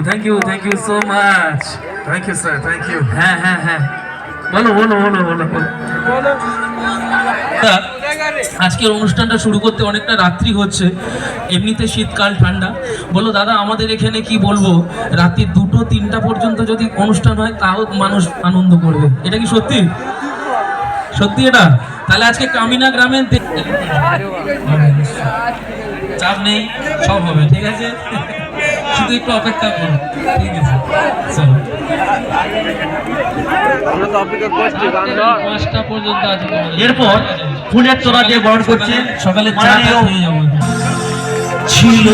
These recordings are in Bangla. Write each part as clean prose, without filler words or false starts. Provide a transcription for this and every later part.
Thank you so much. Thank you sir, thank you. হ্যাঁ হ্যাঁ হ্যাঁ, বলো বলো বলো বলো বলো। আজকের অনুষ্ঠানটা শুরু করতে অনেকটা রাত্রি হচ্ছে, এমনিতে শীতকাল ঠান্ডা। বলো দাদা, আমাদের এখানে কি বলবো, রাত্রি 2-3টা পর্যন্ত যদি অনুষ্ঠান হয় তাও মানুষ আনন্দ করবে। এটা কি সত্যি? সত্যি এটা? তাহলে আজকে কামিনা গ্রামে চাপ নেই, সব হবে, ঠিক আছে? শুধু একটু অপেক্ষা করো, ঠিক আছে? চলো, 5টা পর্যন্ত আছে। এরপর ফুলের তোড়া দিয়ে বরণ করছে সকালে চা হয়ে যাবো। ছিল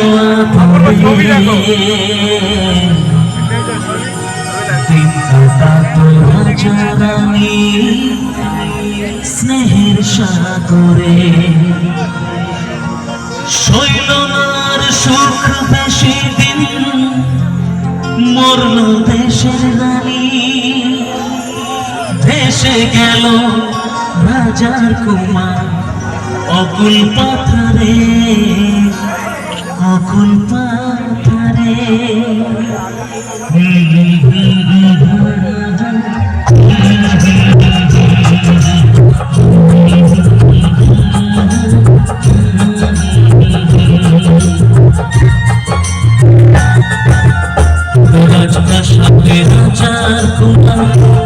স্নেহের সাগরে, শৈলনার সুখ বেশি দিন, মরল দেশের রানী, ভেসে গেল রাজার কুমার অকুল পাথারে, অকুল পাথারে। রাজপ্রাসাদে রাজার কুমার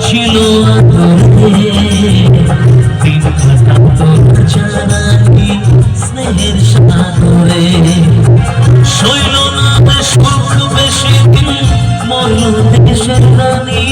ছিল আদরে, দিন কাটাতো রাজারানী স্নেহের সাগরে, শৈলনাথ সুখ বেশি দিন, মরল দেশের রানী,